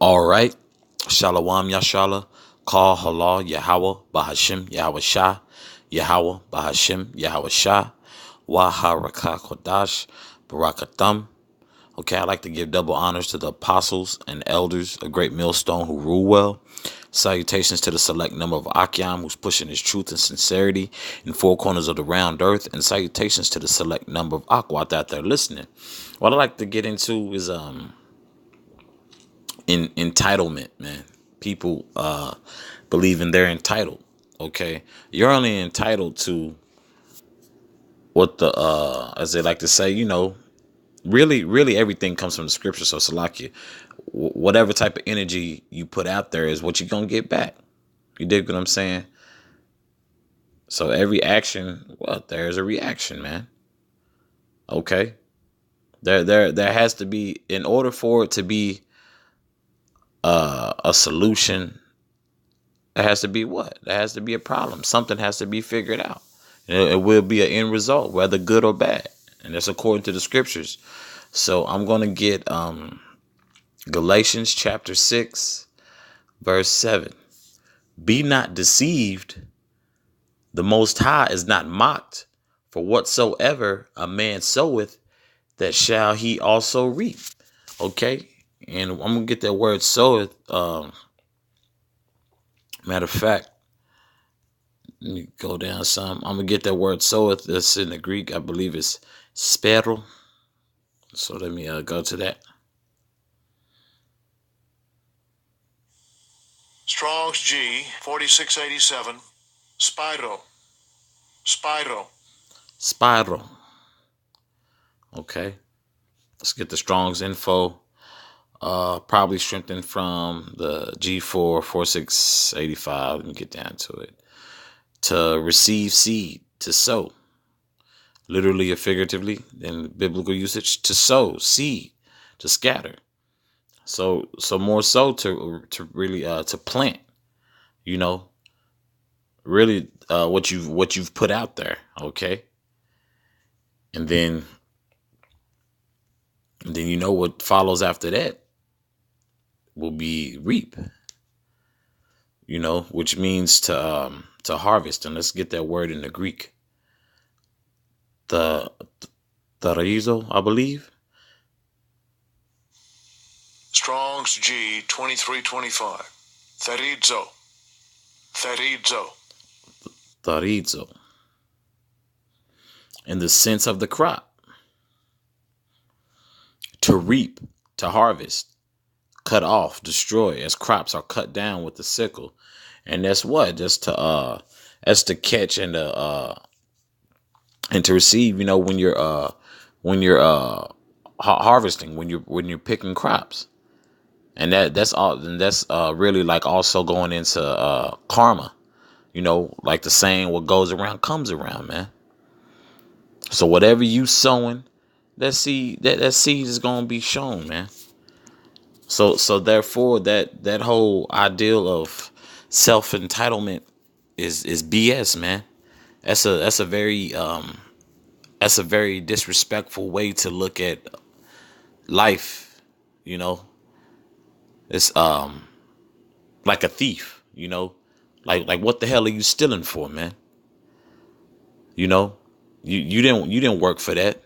All right. Shalom Yashala. Call Halal Yahweh Bahashim Yahweh Shah. Yahweh Bahashim Yahweh Shah. Waharaka Kodash Barakatham. Okay, I like to give double honors to the apostles and elders, a great millstone who rule well. Salutations to the select number of Akyam who's pushing his truth and sincerity in four corners of the round earth. And salutations to the select number of Akwat out there listening. What I like to get into is in entitlement, man. People believing they're entitled. Okay, you're only entitled to what the as they like to say, really everything comes from the scripture. So Salakia, whatever type of energy you put out there is what you're gonna get back. You dig what I'm saying? So every action, well, there's a reaction, man. Okay, there has to be, in order for it to be a solution. There has to be what? There has to be a problem. Something has to be figured out. It will be an end result, whether good or bad. And that's according to the scriptures. So I'm going to get Galatians chapter 6, verse 7. Be not deceived. The Most High is not mocked. For whatsoever a man soweth, that shall he also reap. Okay? And I'm going to get that word soweth. Matter of fact, let me go down some. I'm going to get that word soweth. That's in the Greek. I believe it's spero. So let me go to that. Strong's G 4687. Spyro. Spiral. Okay. Let's get the Strong's info. Probably strengthened from the G4 4685. Let me get down to it. To receive seed, to sow. Literally or figuratively, in biblical usage, to sow seed, to scatter. So more so to really to plant, really what you've put out there, okay? And then what follows after that will be reap, which means to harvest. And let's get that word in the Greek. The tharizo, I believe. Strong's G 2325. Tharizo. In the sense of the crop. To reap, to harvest, cut off, destroy, as crops are cut down with the sickle. And that's what? That's to catch and to receive, when you're harvesting, when you're picking crops. And that's all, and that's really like also going into karma, like the saying, what goes around comes around, man. So whatever you sowing, that seed is gonna be shown, man. So therefore that whole ideal of self entitlement is BS, man. That's a very disrespectful way to look at life, It's like a thief, like what the hell are you stealing for, man? You didn't work for that,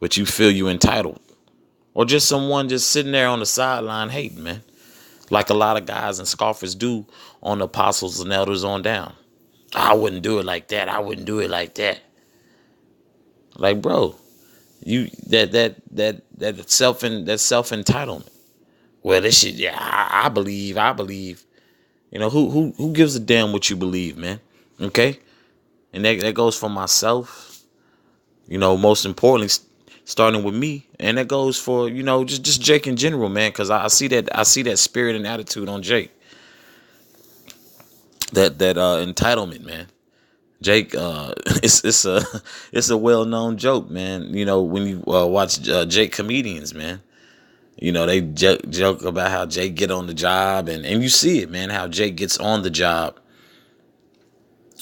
but you feel you entitled. Or just someone just sitting there on the sideline hating, man. Like a lot of guys and scoffers do on the apostles and elders on down. I wouldn't do it like that. I wouldn't do it like that. Like, bro, you that self entitlement. Well, this shit, yeah, I believe. Who gives a damn what you believe, man? Okay, and that goes for myself. Most importantly, starting with me, and that goes for just Jake in general, man. Because I see that spirit and attitude on Jake. That entitlement, man. Jake, it's a well-known joke, man. When you watch Jake comedians, man. They joke about how Jake get on the job, and you see it, man, how Jake gets on the job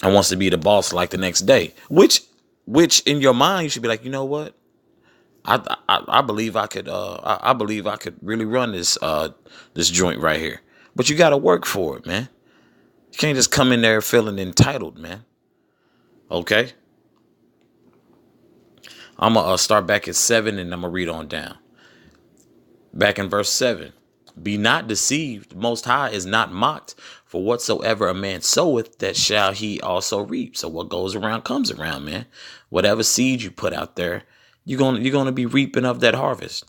and wants to be the boss like the next day, which in your mind, you should be like, you know what? I believe I could I believe I could really run this joint right here. But you got to work for it, man. You can't just come in there feeling entitled, man. Okay? I'm going to start back at 7 and I'm going to read on down. Back in verse 7. Be not deceived, Most High is not mocked. For whatsoever a man soweth, that shall he also reap. So what goes around comes around, man. Whatever seed you put out there, you're gonna be reaping of that harvest.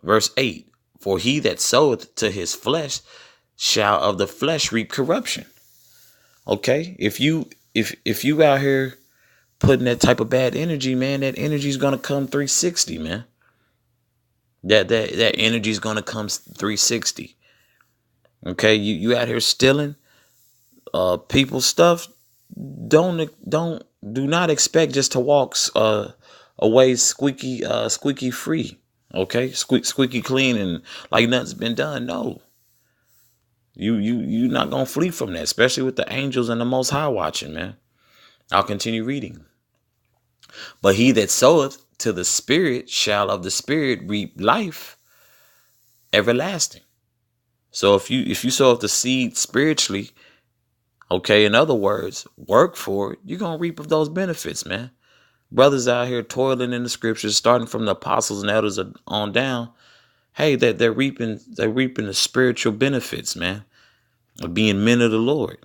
Verse 8. For he that soweth to his flesh shall of the flesh reap corruption. Okay? If you out here putting that type of bad energy, man, that energy is gonna come 360, man. That energy is gonna come 360. Okay, you out here stealing people's stuff. Do not expect just to walk away squeaky free. Okay, squeaky clean and like nothing's been done. No, you not gonna flee from that, especially with the angels and the Most High watching, man. I'll continue reading. But he that soweth to the Spirit shall of the Spirit reap life everlasting. So if you sow the seed spiritually, okay, in other words, work for it, you're gonna reap of those benefits, man. Brothers out here toiling in the scriptures, starting from the apostles and elders on down. Hey, that they're reaping the spiritual benefits, man, of being men of the Lord.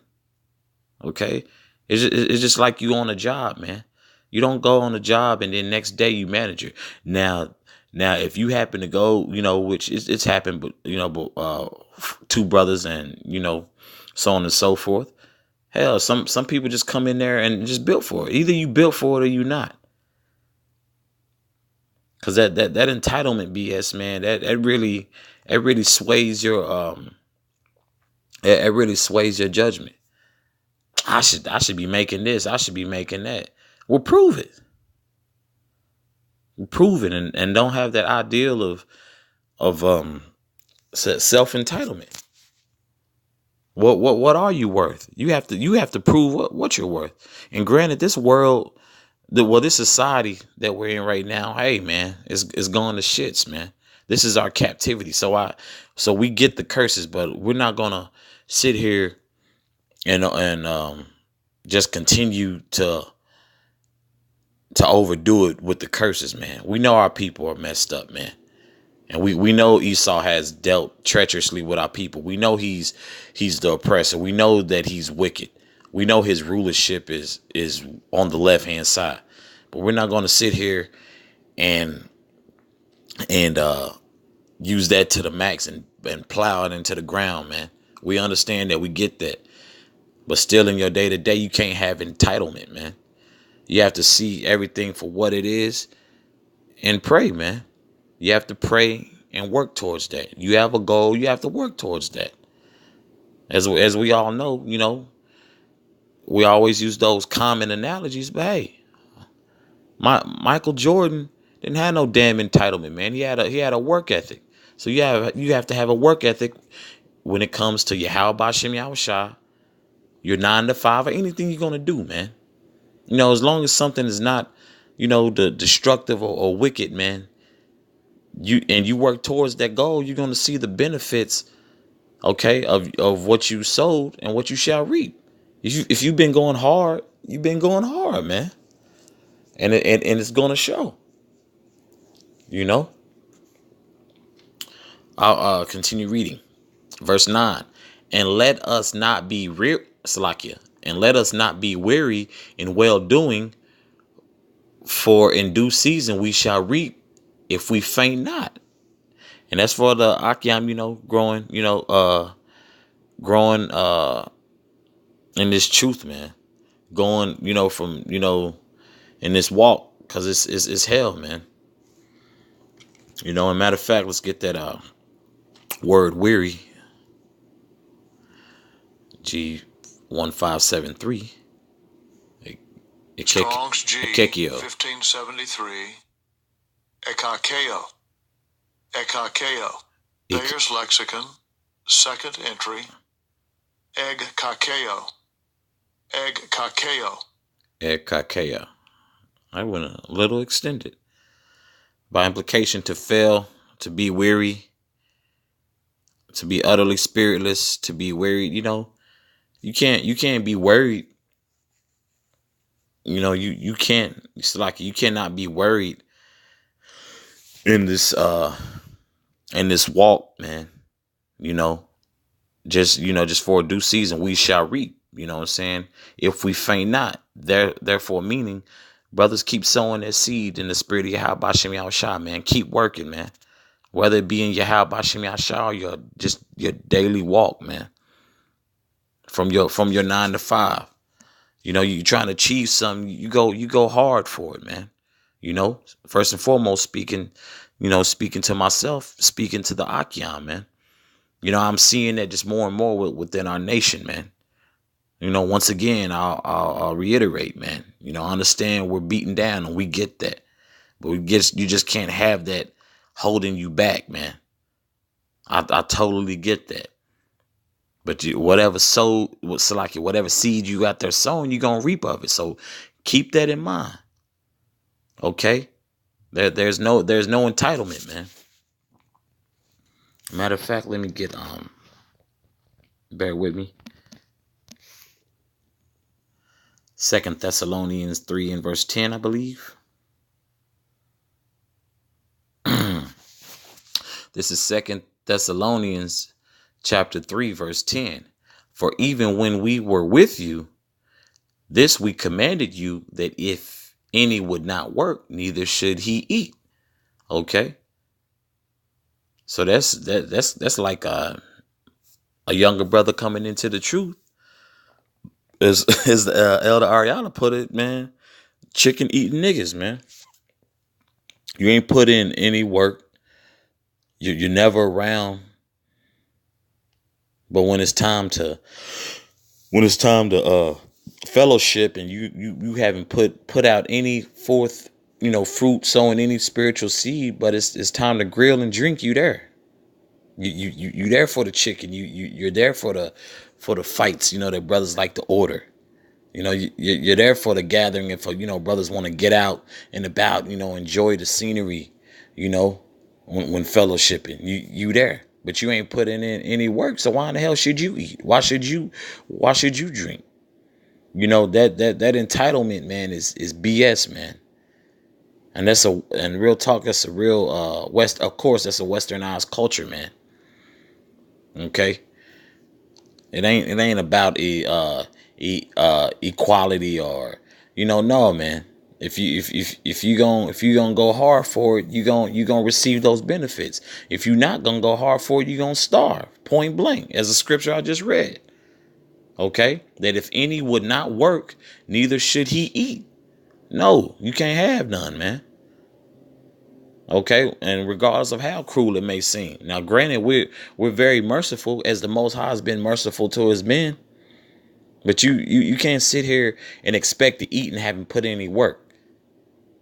Okay, it's just like you on a job, man. You don't go on a job and then next day you manager. Now, if you happen to go, which it's happened, but two brothers and so on and so forth. Hell, some people just come in there and just built for it. Either you built for it or you not. Cause that entitlement BS, man, that really sways your it really sways your judgment. I should be making this. I should be making that. Well, prove it. Prove it, and don't have that ideal of self entitlement. What are you worth? You have to prove what you're worth. And granted, this world, this society that we're in right now, hey man, is going to shits, man. This is our captivity. So we get the curses, but we're not gonna sit here and just continue to overdo it with the curses, man. We know our people are messed up, man. And we know Esau has dealt treacherously with our people. We know he's the oppressor. We know that he's wicked. We know his rulership is on the left hand side. But we're not going to sit here and use that to the max and plow it into the ground, man. We understand that, we get that. But still in your day to day, you can't have entitlement, man. You have to see everything for what it is and pray, man. You have to pray and work towards that. You have a goal, you have to work towards that. As we all know, we always use those common analogies, but hey, Michael Jordan didn't have no damn entitlement, man. He had a work ethic. So you have to have a work ethic when it comes to your how about Shem Yahushua, your 9 to 5, or anything you're gonna do, man. As long as something is not, the destructive or wicked, man. You work towards that goal, you're gonna see the benefits, okay, of what you sowed and what you shall reap. If you've been going hard, you've been going hard, man, and it's gonna show. You know. I'll continue reading, verse 9, and let us not be Salakia, and let us not be weary in well doing, for in due season we shall reap if we faint not. And that's for the Akyam, growing in this truth, man. Going, from, in this walk, because it's hell, man. And matter of fact, let's get that word weary. G1573. Strong's G Ekekio. 1573. Ekakeo. Ekakeo. Thayer's Lexicon. Second entry. Egg kakeo. Egg kakeo. Ekakea. I went a little extended. By implication, to fail, to be weary, to be utterly spiritless, to be wearied. You can't be worried. You can't. It's like you cannot be worried in this walk, man. You know, just for a due season we shall reap. You know what I'm saying? If we faint not, therefore meaning, brothers, keep sowing that seed in the spirit of Yahweh Shem Yahushua, man. Keep working, man. Whether it be in Yahweh Shem Yahushua or your daily walk, man. From your 9 to 5. You trying to achieve something, you go hard for it, man. First and foremost, speaking to myself, speaking to the Akion, man. I'm seeing that just more and more within our nation, man. Once again, I'll reiterate, man. Understand we're beaten down and we get that, but you just can't have that holding you back, man. I totally get that. But whatever seed you got there sowing, you're gonna reap of it. So keep that in mind. Okay? There's no entitlement, man. Matter of fact, let me get bear with me. 2 Thessalonians 3 and verse 10, I believe. This is 2 Thessalonians chapter 3, verse 10. For even when we were with you, this we commanded you, that if any would not work, neither should he eat. Okay. So that's like a younger brother coming into the truth. As Elder Ariana put it, man, chicken eating niggas, man. You ain't put in any work. You're never around. But when it's time to fellowship, and you haven't put out any forth, fruit, sowing any spiritual seed, but it's time to grill and drink, you there. You there for the chicken. You're there for the fights, that brothers like to order. You're there for the gathering, and for, brothers want to get out and about, enjoy the scenery, when fellowshipping. You there, but you ain't putting in any work. So why in the hell should you eat? Why should you drink? That entitlement, man, is BS, man. And real talk, that's a real of course, that's a westernized culture, man. Okay. It ain't about equality or, no, man. If you gonna go hard for it, you gonna receive those benefits. If you not gonna go hard for it, you gonna starve, point blank, as the scripture I just read. Okay, that if any would not work, neither should he eat. No, you can't have none, man. Okay, and regardless of how cruel it may seem. Now, granted, we're very merciful, as the Most High has been merciful to his men. But you can't sit here and expect to eat and haven't put in any work.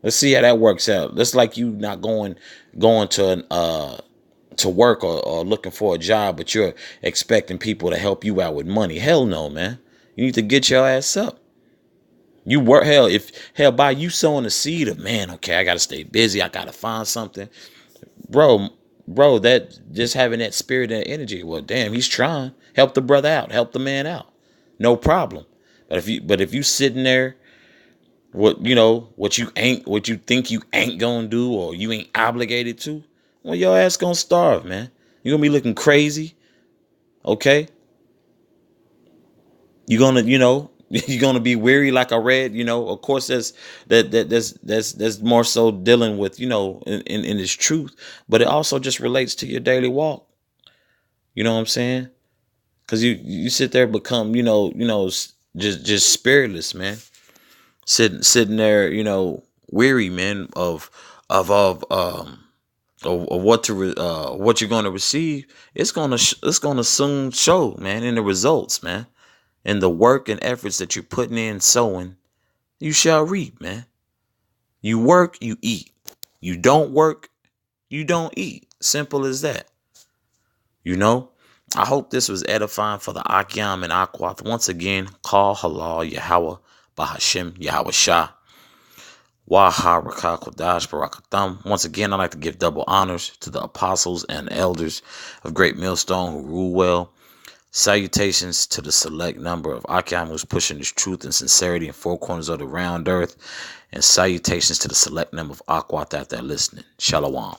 Let's see how that works out. That's like you not going to work or looking for a job, but you're expecting people to help you out with money. Hell no, man. You need to get your ass up. You work, by you sowing a seed of, man, okay, I gotta stay busy, I gotta find something. Bro, that just having that spirit and energy. Well, damn, he's trying. Help the brother out, help the man out. No problem. But if you sitting there, what you think you ain't gonna do, or you ain't obligated to, well, your ass gonna starve, man. You gonna be looking crazy. Okay. You're gonna, you're gonna be weary, like I read. Of course, that's more so dealing with, in this truth, but it also just relates to your daily walk. You know what I'm saying? Because you sit there, become, just spiritless, man. Sitting there, weary, man, of what you're going to receive. It's gonna soon show, man, in the results, man. And the work and efforts that you're putting in, sowing, you shall reap, man. You work, you eat. You don't work, you don't eat. Simple as that. I hope this was edifying for the Akyam and Akwath. Once again, call halal Yahweh Bahashem Yahweh Shah. Waharaka Kodash Barakatham. Once again, I'd like to give double honors to the apostles and elders of Great Millstone who rule well. Salutations to the select number of Akim who's pushing this truth and sincerity in four corners of the round earth. And salutations to the select number of Akwat that they're listening. Shalom.